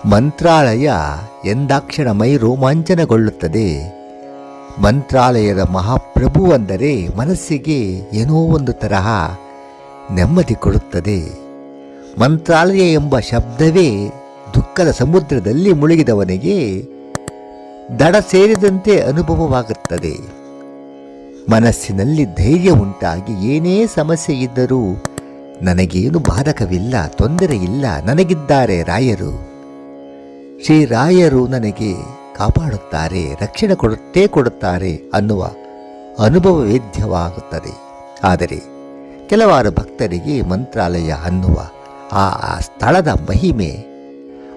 ಮಂತ್ರಾಲಯ ಎಂದಾಕ್ಷಣ ಮೈ ರೋಮಾಂಚನಗೊಳ್ಳುತ್ತದೆ. ಮಂತ್ರಾಲಯದ ಮಹಾಪ್ರಭು ಅಂದರೆ ಮನಸ್ಸಿಗೆ ಏನೋ ಒಂದು ತರಹ ನೆಮ್ಮದಿ ಕೊಡುತ್ತದೆ. ಮಂತ್ರಾಲಯ ಎಂಬ ಶಬ್ದವೇ ದುಃಖದ ಸಮುದ್ರದಲ್ಲಿ ಮುಳುಗಿದವನಿಗೆ ದಡ ಸೇರಿದಂತೆ ಅನುಭವವಾಗುತ್ತದೆ. ಮನಸ್ಸಿನಲ್ಲಿ ಧೈರ್ಯ ಉಂಟಾಗಿ ಏನೇ ಸಮಸ್ಯೆ ಇದ್ದರೂ ನನಗೇನು ಬಾಧಕವಿಲ್ಲ, ತೊಂದರೆ ಇಲ್ಲ, ನನಗಿದ್ದಾರೆ ರಾಯರು, ಶ್ರೀರಾಯರು ನನಗೆ ಕಾಪಾಡುತ್ತಾರೆ, ರಕ್ಷಣೆ ಕೊಡುತ್ತಾರೆ ಅನ್ನುವ ಅನುಭವ ವೇದ್ಯವಾಗುತ್ತದೆ. ಆದರೆ ಕೆಲವಾರು ಭಕ್ತರಿಗೆ ಮಂತ್ರಾಲಯ ಅನ್ನುವ ಆ ಸ್ಥಳದ ಮಹಿಮೆ,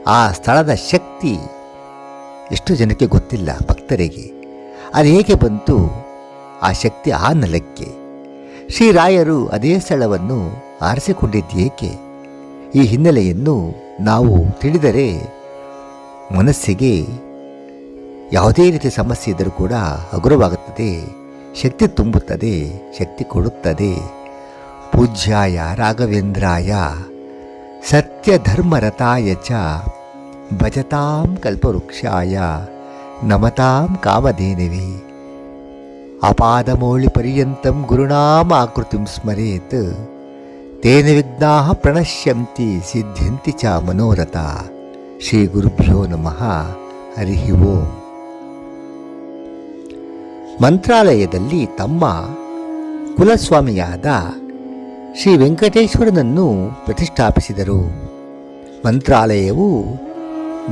ಆ ಸ್ಥಳದ ಶಕ್ತಿ ಎಷ್ಟು ಜನಕ್ಕೆ ಗೊತ್ತಿಲ್ಲ. ಭಕ್ತರಿಗೆ ಅದು ಹೇಗೆ ಬಂತು ಆ ಶಕ್ತಿ ಆ ನೆಲಕ್ಕೆ? ಶ್ರೀರಾಯರು ಅದೇ ಸ್ಥಳವನ್ನು ಆರಿಸಿಕೊಂಡಿದ್ದೇಕೆ? ಈ ಹಿನ್ನೆಲೆಯನ್ನು ನಾವು ತಿಳಿದರೆ ಮನಸ್ಸಿಗೆ ಯಾವುದೇ ರೀತಿಯ ಸಮಸ್ಯೆ ಇದ್ದರೂ ಕೂಡ ಹಗುರವಾಗುತ್ತದೆ, ಶಕ್ತಿ ತುಂಬುತ್ತದೆ, ಶಕ್ತಿ ಕೊಡುತ್ತದೆ. ಪೂಜ್ಯಾಯ ರಾಘವೇಂದ್ರಾಯ ಸತ್ಯಧರ್ಮರತಾಯ ಚ ಭಜತಾಂ ಕಲ್ಪವೃಕ್ಷಾಯ ನಮತಾಂ ಕಾಮಧೇನವೇ ಅಪಾದಮೌಳಿ ಪರ್ಯಂತಂ ಗುರುನಾಮ ಆಕೃತಿಂ ಸ್ಮರೇತ್ ತೇನ ವಿಘ್ನಾಃ ಪ್ರಣಶ್ಯಂತಿ ಸಿದ್ಧ್ಯಂತಿ ಚ ಮನೋರಥ. ಶ್ರೀ ಗುರುಭ್ಯೋ ನಮಃ. ಹರಿ ಓಂ. ಮಂತ್ರಾಲಯದಲ್ಲಿ ತಮ್ಮ ಕುಲಸ್ವಾಮಿಯಾದ ಶ್ರೀ ವೆಂಕಟೇಶ್ವರನನ್ನು ಪ್ರತಿಷ್ಠಾಪಿಸಿದರು. ಮಂತ್ರಾಲಯವು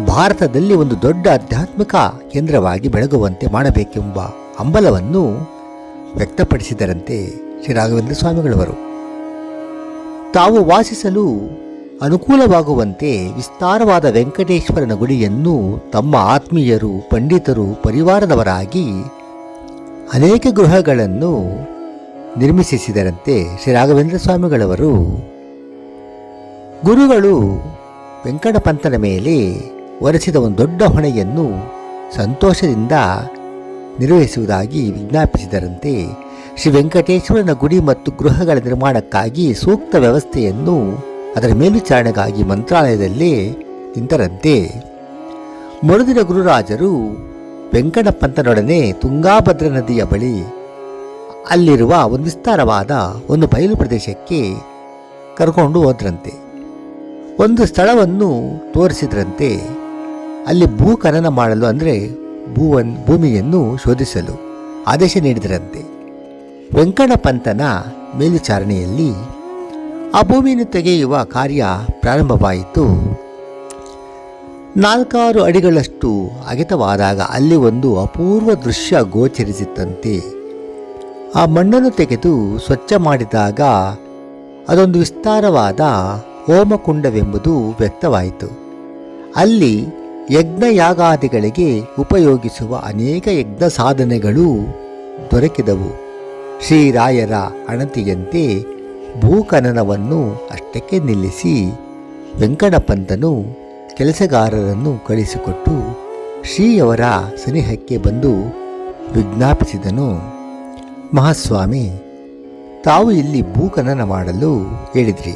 ಭಾರತದಲ್ಲಿ ಒಂದು ದೊಡ್ಡ ಆಧ್ಯಾತ್ಮಿಕ ಕೇಂದ್ರವಾಗಿ ಬೆಳಗುವಂತೆ ಮಾಡಬೇಕೆಂಬ ಹಂಬಲವನ್ನು ವ್ಯಕ್ತಪಡಿಸಿದರಂತೆ ಶ್ರೀ ರಾಘವೇಂದ್ರ ಸ್ವಾಮಿಗಳವರು. ತಾವು ವಾಸಿಸಲು ಅನುಕೂಲವಾಗುವಂತೆ ವಿಸ್ತಾರವಾದ ವೆಂಕಟೇಶ್ವರನ ಗುಡಿಯನ್ನು ತಮ್ಮ ಆತ್ಮೀಯರು, ಪಂಡಿತರು, ಪರಿವಾರದವರಾಗಿ ಅನೇಕ ಗೃಹಗಳನ್ನು ನಿರ್ಮಿಸಿಸಿದರಂತೆ ಶ್ರೀ ರಾಘವೇಂದ್ರ ಸ್ವಾಮಿಗಳವರು. ಗುರುಗಳು ವೆಂಕಟಪಂತನ ಮೇಲೆ ಹೊರಿಸಿದ ಒಂದು ದೊಡ್ಡ ಹೊಣೆಯನ್ನು ಸಂತೋಷದಿಂದ ನಿರ್ವಹಿಸುವುದಾಗಿ ವಿಜ್ಞಾಪಿಸಿದರಂತೆ. ಶ್ರೀ ವೆಂಕಟೇಶ್ವರನ ಗುಡಿ ಮತ್ತು ಗೃಹಗಳ ನಿರ್ಮಾಣಕ್ಕಾಗಿ ಸೂಕ್ತ ವ್ಯವಸ್ಥೆಯನ್ನು ಅದರ ಮೇಲ್ವಿಚಾರಣೆಗಾಗಿ ಮಂತ್ರಾಲಯದಲ್ಲೇ ನಿಂತರಂತೆ. ಮರುದಿನ ಗುರುರಾಜರು ವೆಂಕಟಪಂತನೊಡನೆ ತುಂಗಾಭದ್ರಾ ನದಿಯ ಬಳಿ ಅಲ್ಲಿರುವ ಒಂದು ವಿಸ್ತಾರವಾದ ಒಂದು ಬಯಲು ಪ್ರದೇಶಕ್ಕೆ ಕರ್ಕೊಂಡು ಹೋದ್ರಂತೆ. ಒಂದು ಸ್ಥಳವನ್ನು ತೋರಿಸಿದ್ರಂತೆ. ಅಲ್ಲಿ ಭೂ ಖನನ ಮಾಡಲು, ಅಂದರೆ ಭೂಮಿಯನ್ನು ಶೋಧಿಸಲು ಆದೇಶ ನೀಡಿದರಂತೆ. ವೆಂಕಟಪಂತನ ಮೇಲ್ವಿಚಾರಣೆಯಲ್ಲಿ ಆ ಭೂಮಿಯನ್ನು ತೆಗೆಯುವ ಕಾರ್ಯ ಪ್ರಾರಂಭವಾಯಿತು. 4 ಅಡಿಗಳಷ್ಟು ಅಗೆತವಾದಾಗ ಅಲ್ಲಿ ಒಂದು ಅಪೂರ್ವ ದೃಶ್ಯ ಗೋಚರಿಸಿತ್ತಂತೆ. ಆ ಮಣ್ಣನ್ನು ತೆಗೆದು ಸ್ವಚ್ಛ ಮಾಡಿದಾಗ ಅದೊಂದು ವಿಸ್ತಾರವಾದ ಹೋಮಕುಂಡವೆಂಬುದು ವ್ಯಕ್ತವಾಯಿತು. ಅಲ್ಲಿ ಯಜ್ಞಯಾಗಾದಿಗಳಿಗೆ ಉಪಯೋಗಿಸುವ ಅನೇಕ ಯಜ್ಞ ಸಾಧನೆಗಳು ದೊರಕಿದವು. ಶ್ರೀರಾಯರ ಅಣತಿಯಂತೆ ಭೂಖನನವನ್ನು ಅಷ್ಟಕ್ಕೆ ನಿಲ್ಲಿಸಿ ವೆಂಕಟಪಂತನು ಕೆಲಸಗಾರರನ್ನು ಕಳಿಸಿಕೊಟ್ಟು ಶ್ರೀಯವರ ಸನಿಹಕ್ಕೆ ಬಂದು ವಿಜ್ಞಾಪಿಸಿದನು. ಮಹಾಸ್ವಾಮಿ, ತಾವು ಇಲ್ಲಿ ಭೂಖನನ ಮಾಡಲು ಹೇಳಿದ್ರಿ.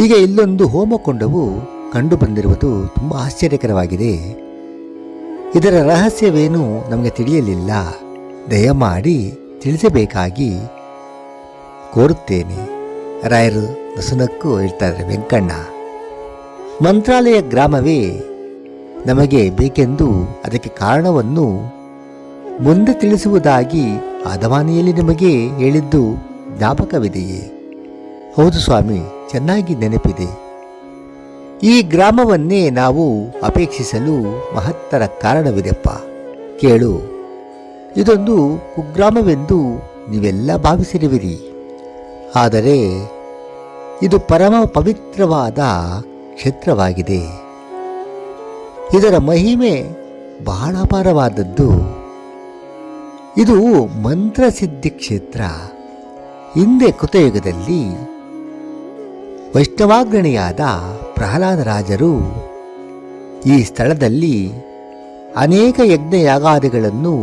ಈಗ ಇಲ್ಲೊಂದು ಹೋಮಕುಂಡವು ಕಂಡು ಬಂದಿರುವುದು ತುಂಬ ಆಶ್ಚರ್ಯಕರವಾಗಿದೆ. ಇದರ ರಹಸ್ಯವೇನು ನಮಗೆ ತಿಳಿಯಲಿಲ್ಲ. ದಯಮಾಡಿ ತಿಳಿಸಬೇಕಾಗಿ ಕೋರುತ್ತೇನೆ. ರಾಯರು ನಸುನಕ್ಕೂ ಹೇಳ್ತಾರೆ, ವೆಂಕಣ್ಣ, ಮಂತ್ರಾಲಯ ಗ್ರಾಮವೇ ನಮಗೆ ಬೇಕೆಂದು ಅದಕ್ಕೆ ಕಾರಣವನ್ನು ಮುಂದೆ ತಿಳಿಸುವುದಾಗಿ ಆದವಾನಿಯಲ್ಲಿ ನಿಮಗೆ ಹೇಳಿದ್ದು ಜ್ಞಾಪಕವಿದೆಯೇ? ಹೌದು ಸ್ವಾಮಿ, ಚೆನ್ನಾಗಿ ನೆನಪಿದೆ. ಈ ಗ್ರಾಮವನ್ನೇ ನಾವು ಅಪೇಕ್ಷಿಸಲು ಮಹತ್ತರ ಕಾರಣವಿದೆಪ್ಪ. ಕೇಳು, ಇದೊಂದು ಕುಗ್ರಾಮವೆಂದು ನೀವೆಲ್ಲ ಭಾವಿಸಿರುವಿರಿ. ಆದರೆ ಇದು ಪರಮ ಪವಿತ್ರವಾದ ಕ್ಷೇತ್ರವಾಗಿದೆ. ಇದರ ಮಹಿಮೆ ಬಹಳ ಅಪಾರವಾದದ್ದು. ಇದು ಮಂತ್ರಸಿದ್ಧಿ ಕ್ಷೇತ್ರ. ಹಿಂದೆ ಕೃತಯುಗದಲ್ಲಿ ವೈಷ್ಣವಾಗ್ರಣಿಯಾದ ಪ್ರಹ್ಲಾದರಾಜರು ಈ ಸ್ಥಳದಲ್ಲಿ ಅನೇಕ ಯಜ್ಞಯಾಗಾದಿಗಳನ್ನು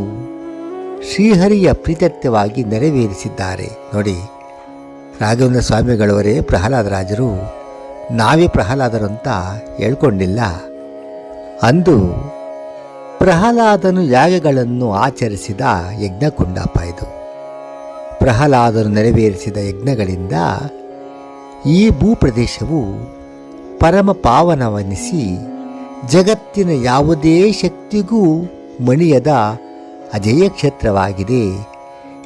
ಶ್ರೀಹರಿಯ ಪ್ರೀತ್ಯರ್ಥವಾಗಿ ನೆರವೇರಿಸಿದ್ದಾರೆ. ನೋಡಿ, ರಾಘವೇಂದ್ರ ಸ್ವಾಮಿಗಳವರೇ ಪ್ರಹ್ಲಾದರಾಜರು. ನಾವೇ ಪ್ರಹ್ಲಾದರು ಅಂತ ಹೇಳ್ಕೊಂಡಿಲ್ಲ. ಅಂದು ಪ್ರಹ್ಲಾದನು ಯಾಗಗಳನ್ನು ಆಚರಿಸಿದ ಯಜ್ಞಕುಂಡಪ್ಪ ಇದು. ಪ್ರಹ್ಲಾದನು ನೆರವೇರಿಸಿದ ಯಜ್ಞಗಳಿಂದ ಈ ಭೂಪ್ರದೇಶವು ಪರಮ ಪಾವನವೆನಿಸಿ ಜಗತ್ತಿನ ಯಾವುದೇ ಶಕ್ತಿಗೂ ಮಣಿಯದ ಅಜೇಯ ಕ್ಷೇತ್ರವಾಗಿದೆ.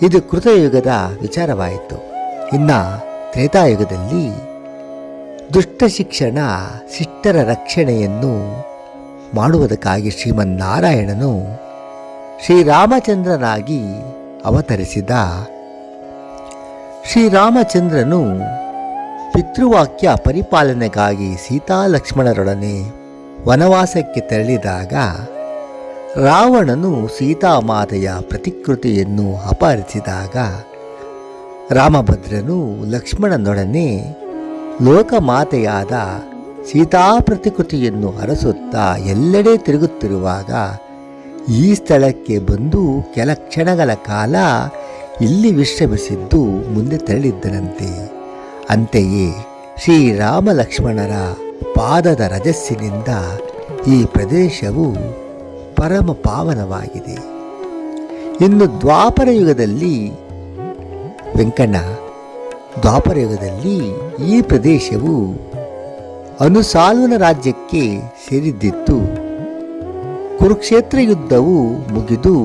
ಇದು ಕೃತಯುಗದ ವಿಚಾರವಾಯಿತು. ಇನ್ನು ತ್ರೇತಾಯುಗದಲ್ಲಿ ದುಷ್ಟ ಶಿಕ್ಷಣ, ಶಿಷ್ಟರ ರಕ್ಷಣೆಯನ್ನು ಮಾಡುವುದಕ್ಕಾಗಿ ಶ್ರೀಮನ್ನಾರಾಯಣನು ಶ್ರೀರಾಮಚಂದ್ರನಾಗಿ ಅವತರಿಸಿದ. ಶ್ರೀರಾಮಚಂದ್ರನು ಪಿತೃವಾಕ್ಯ ಪರಿಪಾಲನೆಗಾಗಿ ಸೀತಾ ಲಕ್ಷ್ಮಣರೊಡನೆ ವನವಾಸಕ್ಕೆ ತೆರಳಿದಾಗ ರಾವಣನು ಸೀತಾಮಾತೆಯ ಪ್ರತಿಕೃತಿಯನ್ನು ಅಪಹರಿಸಿದಾಗ ರಾಮಭದ್ರನು ಲಕ್ಷ್ಮಣನೊಡನೆ ಲೋಕಮಾತೆಯಾದ ಸೀತಾ ಪ್ರತಿಕೃತಿಯನ್ನು ಅರಸುತ್ತಾ ಎಲ್ಲೆಡೆ ತಿರುಗುತ್ತಿರುವಾಗ ಈ ಸ್ಥಳಕ್ಕೆ ಬಂದು ಕೆಲ ಕ್ಷಣಗಳ ಕಾಲ ಇಲ್ಲಿ ವಿಶ್ರಮಿಸಿದ್ದು ಮುಂದೆ ತೆರಳಿದ್ದನಂತೆ. ಅಂತೆಯೇ ಶ್ರೀರಾಮ ಲಕ್ಷ್ಮಣರ ಪಾದದ ರಜಸ್ಸಿನಿಂದ ಈ ಪ್ರದೇಶವು ಪರಮ ಪಾವನವಾಗಿದೆ. ಇನ್ನು ದ್ವಾಪರ ಯುಗದಲ್ಲಿ ವೆಂಕಣ್ಣ, ದ್ವಾಪರ ಯುಗದಲ್ಲಿ ಈ ಪ್ರದೇಶವು ಅನುಸಾಲ್ವನ ರಾಜ್ಯಕ್ಕೆ ಸೇರಿದ್ದಿತ್ತು. ಕುರುಕ್ಷೇತ್ರ ಯುದ್ಧವು ಮುಗಿದು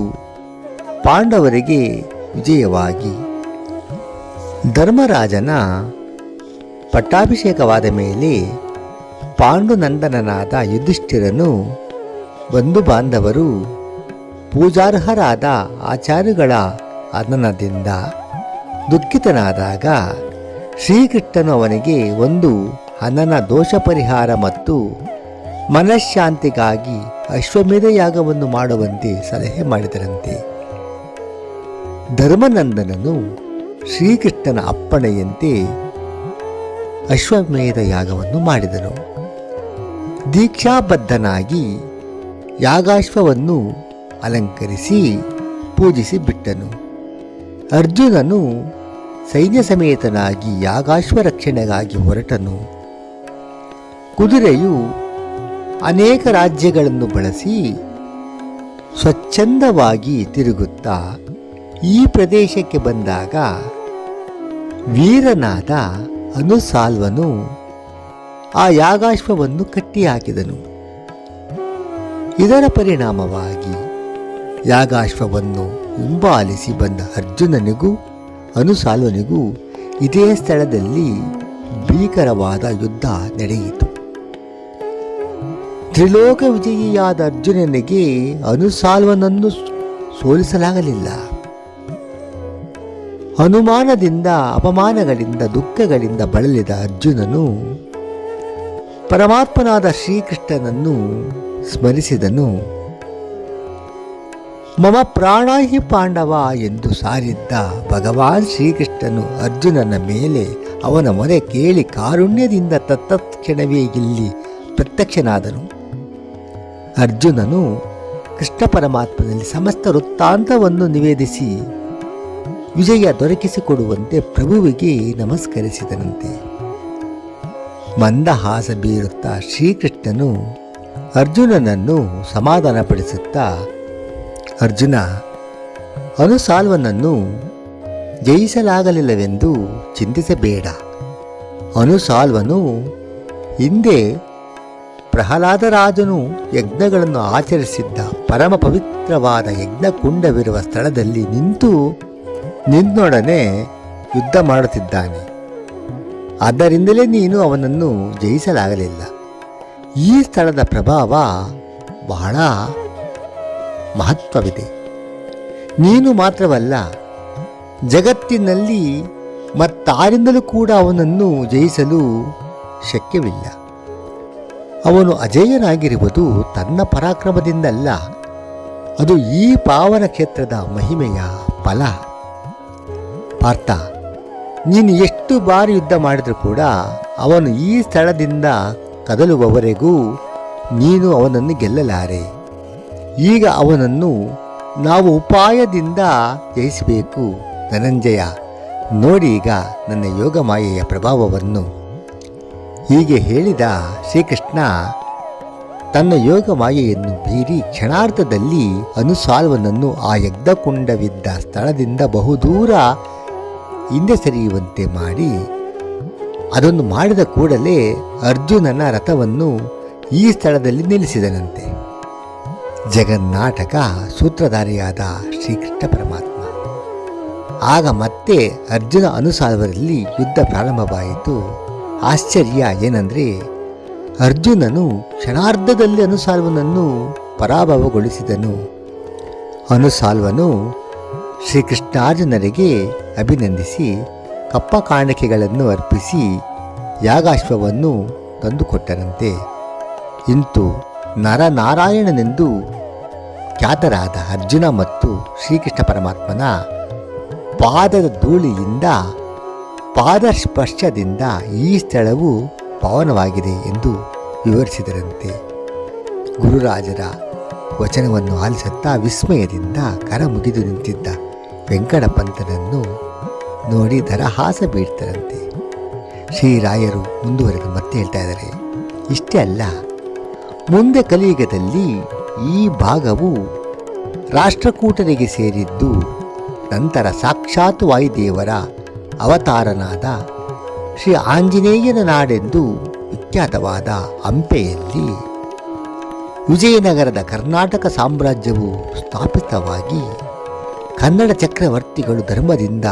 ಪಾಂಡವರಿಗೆ ವಿಜಯವಾಗಿ ಧರ್ಮರಾಜನ ಪಟ್ಟಾಭಿಷೇಕವಾದ ಮೇಲೆ ಪಾಂಡುನಂದನನಾದ ಯುಧಿಷ್ಠಿರನು ಬಂಧು ಬಾಂಧವರು ಪೂಜಾರ್ಹರಾದ ಆಚಾರ್ಯಗಳ ಆನಂದದಿಂದ ದುಃಖಿತನಾದಾಗ ಶ್ರೀಕೃಷ್ಣನು ಅವನಿಗೆ ಒಂದು ಹನನ ದೋಷ ಪರಿಹಾರ ಮತ್ತು ಮನಃಶಾಂತಿಗಾಗಿ ಅಶ್ವಮೇಧ ಯಾಗವನ್ನು ಮಾಡುವಂತೆ ಸಲಹೆ ಮಾಡಿದರಂತೆ. ಧರ್ಮನಂದನನು ಶ್ರೀಕೃಷ್ಣನ ಅಪ್ಪಣೆಯಂತೆ ಅಶ್ವಮೇಧ ಯಾಗವನ್ನು ಮಾಡಿದನು. ದೀಕ್ಷಾಬದ್ಧನಾಗಿ ಯಾಗಾಶ್ವವನ್ನು ಅಲಂಕರಿಸಿ ಪೂಜಿಸಿ ಬಿಟ್ಟನು. ಅರ್ಜುನನು ಸೈನ್ಯ ಸಮೇತನಾಗಿ ಯಾಗಾಶ್ವ ರಕ್ಷಣೆಗಾಗಿ ಹೊರಟನು. ಕುದುರೆಯು ಅನೇಕ ರಾಜ್ಯಗಳನ್ನು ಬಳಸಿ ಸ್ವಚ್ಛಂದವಾಗಿ ತಿರುಗುತ್ತಾ ಈ ಪ್ರದೇಶಕ್ಕೆ ಬಂದಾಗ ವೀರನಾದ ಅನುಸಾಲ್ವನು ಆ ಯಾಗಾಶ್ವವನ್ನು ಕಟ್ಟಿಹಾಕಿದನು. ಇದರ ಪರಿಣಾಮವಾಗಿ ಯಾಗಾಶ್ವವನ್ನು ಹಿಂಬಾಲಿಸಿ ಬಂದ ಅರ್ಜುನನಿಗೂ ಅನುಸಾಲ್ವನಿಗೂ ಇದೇ ಸ್ಥಳದಲ್ಲಿ ಭೀಕರವಾದ ಯುದ್ಧ ನಡೆಯಿತು. ತ್ರಿಲೋಕ ವಿಜಯಿಯಾದ ಅರ್ಜುನನಿಗೆ ಅನುಸಾಲ್ವನನ್ನು ಸೋಲಿಸಲಾಗಲಿಲ್ಲ. ಅನುಮಾನದಿಂದ, ಅಪಮಾನಗಳಿಂದ, ದುಃಖಗಳಿಂದ ಬಳಲಿದ ಅರ್ಜುನನು ಪರಮಾತ್ಮನಾದ ಶ್ರೀಕೃಷ್ಣನನ್ನು ಸ್ಮರಿಸಿದನು. ಮಮ ಪ್ರಾಣಾಹಿ ಪಾಂಡವ ಎಂದು ಸಾರಿದ್ದ ಭಗವಾನ್ ಶ್ರೀಕೃಷ್ಣನು ಅರ್ಜುನನ ಮೇಲೆ ಅವನ ಮೊರೆ ಕೇಳಿ ಕಾರುಣ್ಯದಿಂದ ತತ್ಕ್ಷಣವೇ ಇಲ್ಲಿ ಪ್ರತ್ಯಕ್ಷನಾದನು. ಅರ್ಜುನನು ಕೃಷ್ಣ ಪರಮಾತ್ಮನಲ್ಲಿ ಸಮಸ್ತ ವೃತ್ತಾಂತವನ್ನು ನಿವೇದಿಸಿ ವಿಜಯ ದೊರಕಿಸಿಕೊಡುವಂತೆ ಪ್ರಭುವಿಗೆ ನಮಸ್ಕರಿಸಿದನಂತೆ. ಮಂದಹಾಸ ಬೀರುತ್ತಾ ಶ್ರೀಕೃಷ್ಣನು ಅರ್ಜುನನನ್ನು ಸಮಾಧಾನಪಡಿಸುತ್ತಾ, ಅರ್ಜುನ, ಅನುಸಾಲ್ವನನ್ನು ಜಯಿಸಲಾಗಲಿಲ್ಲವೆಂದು ಚಿಂತಿಸಬೇಡ. ಅನುಸಾಲ್ವನು ಹಿಂದೆ ಪ್ರಹ್ಲಾದರಾಜನು ಯಜ್ಞಗಳನ್ನು ಆಚರಿಸಿದ್ದ ಪರಮ ಪವಿತ್ರವಾದ ಯಜ್ಞಕುಂಡವಿರುವ ಸ್ಥಳದಲ್ಲಿ ನಿಂತು ನಿನ್ನೊಡನೆ ಯುದ್ಧ ಮಾಡುತ್ತಿದ್ದಾನೆ. ಆದ್ದರಿಂದಲೇ ನೀನು ಅವನನ್ನು ಜಯಿಸಲಾಗಲಿಲ್ಲ. ಈ ಸ್ಥಳದ ಪ್ರಭಾವ ಬಹಳ ಮಹತ್ವವಿದೆ. ನೀನು ಮಾತ್ರವಲ್ಲ, ಜಗತ್ತಿನಲ್ಲಿ ಮತ್ತಾರಿಂದಲೂ ಕೂಡ ಅವನನ್ನು ಜಯಿಸಲು ಶಕ್ಯವಿಲ್ಲ. ಅವನು ಅಜೇಯನಾಗಿರುವುದು ತನ್ನ ಪರಾಕ್ರಮದಿಂದಲ್ಲ, ಅದು ಈ ಪಾವನ ಕ್ಷೇತ್ರದ ಮಹಿಮೆಯ ಫಲ. ಪಾರ್ಥ, ನೀನು ಎಷ್ಟು ಬಾರಿ ಯುದ್ಧ ಮಾಡಿದರೂ ಕೂಡ ಅವನು ಈ ಸ್ಥಳದಿಂದ ಕದಲುವವರೆಗೂ ನೀನು ಅವನನ್ನು ಗೆಲ್ಲಲಾರೆ. ಈಗ ಅವನನ್ನು ನಾವು ಉಪಾಯದಿಂದ ಜಯಿಸಬೇಕು. ಧನಂಜಯ, ನೋಡಿ ಈಗ ನನ್ನ ಯೋಗಮಾಯೆಯ ಪ್ರಭಾವವನ್ನು. ಹೀಗೆ ಹೇಳಿದ ಶ್ರೀಕೃಷ್ಣ ತನ್ನ ಯೋಗ ಮಾಯೆಯನ್ನು ಬೀರಿ ಕ್ಷಣಾರ್ಧದಲ್ಲಿ ಅನುಸಾಲ್ವನನ್ನು ಆ ಯಜ್ಞಕುಂಡವಿದ್ದ ಸ್ಥಳದಿಂದ ಬಹುದೂರ ಹಿಂದೆ ಸರಿಯುವಂತೆ ಮಾಡಿ, ಅದನ್ನು ಮಾಡಿದ ಕೂಡಲೇ ಅರ್ಜುನನ ರಥವನ್ನು ಈ ಸ್ಥಳದಲ್ಲಿ ನಿಲ್ಲಿಸಿದನಂತೆ. ಜಗನ್ನಾಟಕ ಸೂತ್ರಧಾರಿಯಾದ ಶ್ರೀಕೃಷ್ಣ ಪರಮಾತ್ಮ. ಆಗ ಮತ್ತೆ ಅರ್ಜುನ ಅನುಸಾಲ್ವರಲ್ಲಿ ಯುದ್ಧ ಪ್ರಾರಂಭವಾಯಿತು. ಆಶ್ಚರ್ಯ ಏನಂದರೆ, ಅರ್ಜುನನು ಕ್ಷಣಾರ್ಧದಲ್ಲಿ ಅನುಸಾಲ್ವನನ್ನು ಪರಾಭವಗೊಳಿಸಿದನು. ಅನುಸಾಲ್ವನು ಶ್ರೀಕೃಷ್ಣಾರ್ಜುನರಿಗೆ ಅಭಿನಂದಿಸಿ ಕಪ್ಪ ಕಾಣಿಕೆಗಳನ್ನು ಅರ್ಪಿಸಿ ಯಾಗಾಶ್ವವನ್ನು ತಂದುಕೊಟ್ಟನಂತೆ. ಇಂತು ನರನಾರಾಯಣನೆಂದು ಖ್ಯಾತರಾದ ಅರ್ಜುನ ಮತ್ತು ಶ್ರೀಕೃಷ್ಣ ಪರಮಾತ್ಮನ ಪಾದದ ಧೂಳಿಯಿಂದ, ಪಾದಸ್ಪರ್ಶದಿಂದ ಈ ಸ್ಥಳವು ಪಾವನವಾಗಿದೆ ಎಂದು ವಿವರಿಸಿದರಂತೆ. ಗುರುರಾಜರ ವಚನವನ್ನು ಆಲಿಸುತ್ತಾ ವಿಸ್ಮಯದಿಂದ ಕರ ಮುಗಿದು ನಿಂತಿದ್ದ ವೆಂಕಟಪಂತನನ್ನು ನೋಡಿ ದರಹಾಸ ಬೀಳ್ತಾರಂತೆ. ಶ್ರೀರಾಯರು ಮುಂದುವರೆದು ಮತ್ತೆ ಹೇಳ್ತಾ ಇದ್ದಾರೆ, ಇಷ್ಟೇ ಅಲ್ಲ, ಮುಂದೆ ಕಲಿಯುಗದಲ್ಲಿ ಈ ಭಾಗವು ರಾಷ್ಟ್ರಕೂಟರಿಗೆ ಸೇರಿದ್ದು, ನಂತರ ಸಾಕ್ಷಾತ್ ವಾಯುದೇವರ ಅವತಾರನಾದ ಶ್ರೀ ಆಂಜನೇಯನ ನಾಡೆಂದು ವಿಖ್ಯಾತವಾದ ಹಂಪೆಯಲ್ಲಿ ವಿಜಯನಗರದ ಕರ್ನಾಟಕ ಸಾಮ್ರಾಜ್ಯವು ಸ್ಥಾಪಿತವಾಗಿ ಕನ್ನಡ ಚಕ್ರವರ್ತಿಗಳು ಧರ್ಮದಿಂದ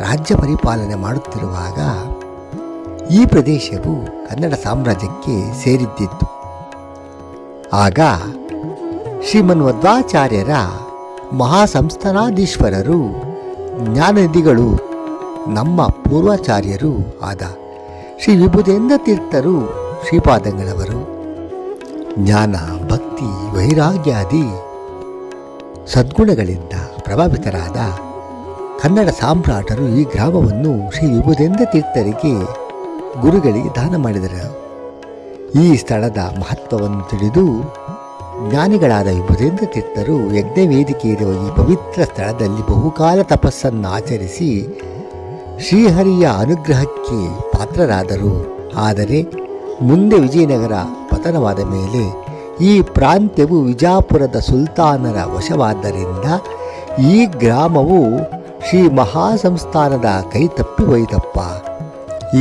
ರಾಜ್ಯ ಪರಿಪಾಲನೆ ಮಾಡುತ್ತಿರುವಾಗ ಈ ಪ್ರದೇಶವು ಕನ್ನಡ ಸಾಮ್ರಾಜ್ಯಕ್ಕೆ ಸೇರಿದ್ದಿತ್ತು. ಆಗ ಶ್ರೀಮನ್ಮಧ್ವಾಚಾರ್ಯರ ಮಹಾಸಂಸ್ಥಾನಾಧೀಶ್ವರರು, ಜ್ಞಾನನಿಧಿಗಳು, ನಮ್ಮ ಪೂರ್ವಾಚಾರ್ಯರು ಆದ ಶ್ರೀ ವಿಭುದೇಂದ್ರ ತೀರ್ಥರು ಶ್ರೀಪಾದಂಗಳವರು ಜ್ಞಾನ, ಭಕ್ತಿ, ವೈರಾಗ್ಯಾದಿ ಸದ್ಗುಣಗಳಿಂದ ಪ್ರಭಾವಿತರಾದ ಕನ್ನಡ ಸಾಮ್ರಾಟರು ಈ ಗ್ರಾಮವನ್ನು ಶ್ರೀ ವಿಭುದೇಂದ್ರ ತೀರ್ಥರಿಗೆ ಗುರುಗಳಿಗೆ ದಾನ ಮಾಡಿದರು. ಈ ಸ್ಥಳದ ಮಹತ್ವವನ್ನು ತಿಳಿದು ಜ್ಞಾನಿಗಳಾದ ವಿಭುದೇಂದ್ರ ತೀರ್ಥರು ಯಜ್ಞವೇದಿಕೆ ಇರುವ ಈ ಪವಿತ್ರ ಸ್ಥಳದಲ್ಲಿ ಬಹುಕಾಲ ತಪಸ್ಸನ್ನು ಆಚರಿಸಿ ಶ್ರೀಹರಿಯ ಅನುಗ್ರಹಕ್ಕೆ ಪಾತ್ರರಾದರು. ಆದರೆ ಮುಂದೆ ವಿಜಯನಗರ ಪತನವಾದ ಮೇಲೆ ಈ ಪ್ರಾಂತ್ಯವು ವಿಜಾಪುರದ ಸುಲ್ತಾನರ ವಶವಾದ್ದರಿಂದ ಈ ಗ್ರಾಮವು ಶ್ರೀ ಮಹಾಸಂಸ್ಥಾನದ ಕೈ ತಪ್ಪಿ ಹೋಯಿತಪ್ಪ.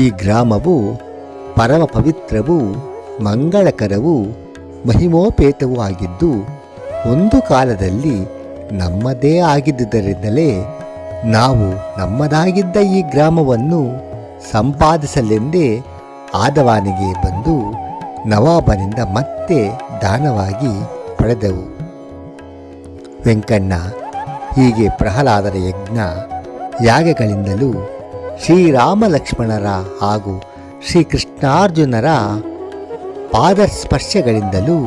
ಈ ಗ್ರಾಮವು ಪರಮ ಪವಿತ್ರವೂ ಮಂಗಳಕರವೂ ಮಹಿಮೋಪೇತವೂ ಆಗಿದ್ದು ಒಂದು ಕಾಲದಲ್ಲಿ ನಮ್ಮದೇ ಆಗಿದ್ದುದರಿಂದಲೇ ನಾವು ನಮ್ಮದಾಗಿದ್ದ ಈ ಗ್ರಾಮವನ್ನು ಸಂಪಾದಿಸಲೆಂದೇ ಆದವಾನಿಗೆ ಬಂದು ನವಾಬನಿಂದ ಮತ್ತೆ ದಾನವಾಗಿ ಪಡೆದೆವು. ವೆಂಕಣ್ಣ ಹೀಗೆ ಪ್ರಹ್ಲಾದರ ಯಜ್ಞ ಯಾಗಗಳಿಂದಲೂ ಶ್ರೀರಾಮ ಲಕ್ಷ್ಮಣರ ಹಾಗೂ ಶ್ರೀಕೃಷ್ಣಾರ್ಜುನರ ಪಾದಸ್ಪರ್ಶಗಳಿಂದಲೂ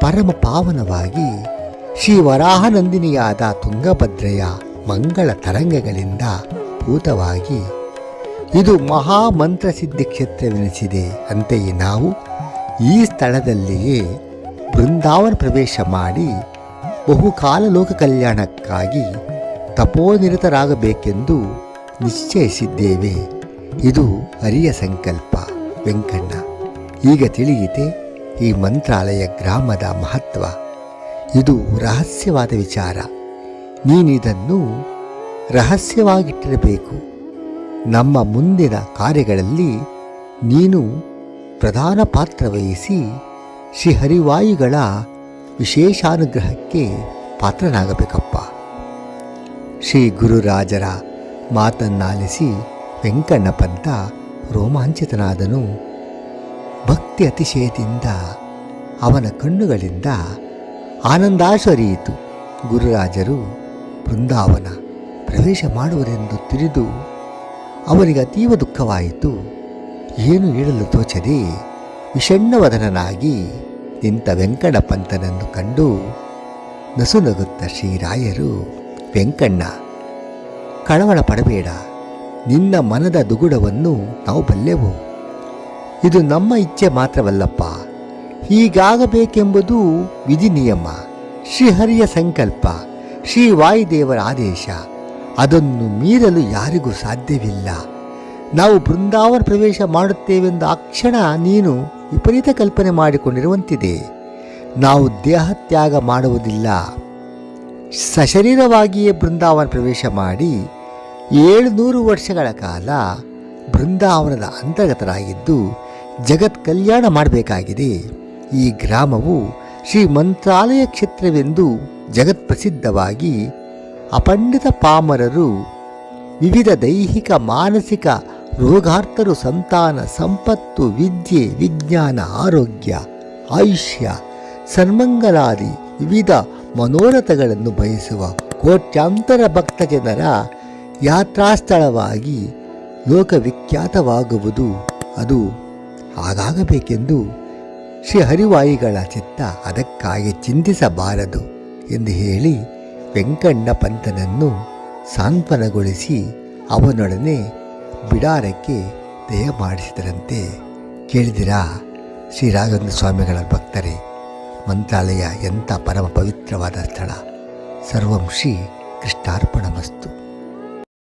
ಪರಮ ಪಾವನವಾಗಿ ಶ್ರೀವರಾಹನಂದಿನಿಯಾದ ತುಂಗಭದ್ರೆಯ ಮಂಗಳ ತರಂಗಗಳಿಂದ ಭೂತವಾಗಿ ಇದು ಮಹಾಮಂತ್ರ ಸಿದ್ಧಿ ಕ್ಷೇತ್ರವೆನಿಸಿದೆ. ಅಂತೆಯೇ ನಾವು ಈ ಸ್ಥಳದಲ್ಲಿಯೇ ಬೃಂದಾವನ ಪ್ರವೇಶ ಮಾಡಿ ಬಹುಕಾಲ ಲೋಕ ಕಲ್ಯಾಣಕ್ಕಾಗಿ ತಪೋನಿರತರಾಗಬೇಕೆಂದು ನಿಶ್ಚಯಿಸಿದ್ದೇವೆ. ಇದು ಹರಿಯ ಸಂಕಲ್ಪ. ವೆಂಕಣ್ಣ, ಈಗ ತಿಳಿಯಿತೆ ಈ ಮಂತ್ರಾಲಯ ಗ್ರಾಮದ ಮಹತ್ವ. ಇದು ರಹಸ್ಯವಾದ ವಿಚಾರ. ನೀನಿದನ್ನು ರಹಸ್ಯವಾಗಿಟ್ಟಿರಬೇಕು. ನಮ್ಮ ಮುಂದಿನ ಕಾರ್ಯಗಳಲ್ಲಿ ನೀನು ಪ್ರಧಾನ ಪಾತ್ರ ವಹಿಸಿ ಶ್ರೀಹರಿವಾಯುಗಳ ವಿಶೇಷಾನುಗ್ರಹಕ್ಕೆ ಪಾತ್ರನಾಗಬೇಕಪ್ಪ. ಶ್ರೀ ಗುರುರಾಜರ ಮಾತನ್ನಾಲಿಸಿ ವೆಂಕಣ್ಣ ಪಂತ ರೋಮಾಂಚಿತನಾದನು. ಭಕ್ತಿ ಅತಿಶಯದಿಂದ ಅವನ ಕಣ್ಣುಗಳಿಂದ ಆನಂದಾಶ್ವರಿಯಿತು. ಗುರುರಾಜರು ಬೃಂದಾವನ ಪ್ರವೇಶ ಮಾಡುವರೆಂದು ತಿಳಿದು ಅವನಿಗೆ ಅತೀವ ದುಃಖವಾಯಿತು. ಏನು ಹೇಳಲು ತೋಚದೆ ವಿಷಣ್ಣವದನಾಗಿ ನಿಂತ ವೆಂಕಟ ಪಂತನನ್ನು ಕಂಡು ನಸುನಗುತ್ತ ಶ್ರೀರಾಯರು, ವೆಂಕಣ್ಣ, ಕಳವಳ ಪಡಬೇಡ. ನಿನ್ನ ಮನದ ದುಗುಡವನ್ನು ನಾವು ಬಲ್ಲೆವು. ಇದು ನಮ್ಮ ಇಚ್ಛೆ ಮಾತ್ರವಲ್ಲಪ್ಪ. ಹೀಗಾಗಬೇಕೆಂಬುದು ವಿಧಿ ನಿಯಮ, ಶ್ರೀಹರಿಯ ಸಂಕಲ್ಪ, ಶ್ರೀ ವಾಯುದೇವರ ಆದೇಶ. ಅದನ್ನು ಮೀರಲು ಯಾರಿಗೂ ಸಾಧ್ಯವಿಲ್ಲ. ನಾವು ಬೃಂದಾವನ ಪ್ರವೇಶ ಮಾಡುತ್ತೇವೆಂದು ಆ ಕ್ಷಣ ನೀನು ವಿಪರೀತ ಕಲ್ಪನೆ ಮಾಡಿಕೊಂಡಿರುವಂತಿದೆ. ನಾವು ದೇಹತ್ಯಾಗ ಮಾಡುವುದಿಲ್ಲ. ಸಶರೀರವಾಗಿಯೇ ಬೃಂದಾವನ ಪ್ರವೇಶ ಮಾಡಿ 700 ವರ್ಷಗಳ ಕಾಲ ಬೃಂದಾವನದ ಅಂತರ್ಗತರಾಗಿದ್ದು ಜಗತ್ ಕಲ್ಯಾಣ ಮಾಡಬೇಕಾಗಿದೆ. ಈ ಗ್ರಾಮವು ಶ್ರೀ ಮಂತ್ರಾಲಯ ಕ್ಷೇತ್ರವೆಂದು ಜಗತ್ಪ್ರಸಿದ್ಧವಾಗಿ ಅಪಂಡಿತ ಪಾಮರರು, ವಿವಿಧ ದೈಹಿಕ ಮಾನಸಿಕ ರೋಗಾರ್ಥರು ಸಂತಾನ ಸಂಪತ್ತು, ವಿದ್ಯೆ, ವಿಜ್ಞಾನ, ಆರೋಗ್ಯ, ಆಯುಷ್ಯ, ಸನ್ಮಂಗಲಾದಿ ವಿವಿಧ ಮನೋರಥಗಳನ್ನು ಬಯಸುವ ಕೋಟ್ಯಾಂತರ ಭಕ್ತ ಜನರ ಯಾತ್ರಾಸ್ಥಳವಾಗಿ ಲೋಕವಿಖ್ಯಾತವಾಗುವುದು ಅದು ಹಾಗಾಗಬೇಕೆಂದು ಶ್ರೀ ಹರಿವಾಯುಗಳ ಚಿತ್ತ ಅದಕ್ಕಾಗಿ ಚಿಂತಿಸಬಾರದು ಎಂದು ಹೇಳಿ ವೆಂಕಣ್ಣ ಪಂತನನ್ನು ಸಾಂತ್ವನಗೊಳಿಸಿ ಅವನೊಡನೆ ಬಿಡಾರಕ್ಕೆ ದಯಮಾಡಿಸಿದರಂತೆ. ಕೇಳಿದಿರಾ ಶ್ರೀ ರಾಘವೇಂದ್ರ ಸ್ವಾಮಿಗಳ ಭಕ್ತರೇ, ಮಂತ್ರಾಲಯ ಎಂಥ ಪರಮ ಪವಿತ್ರವಾದ ಸ್ಥಳ. ಸರ್ವಂ ಶ್ರೀ ಕೃಷ್ಣಾರ್ಪಣಮಸ್ತು.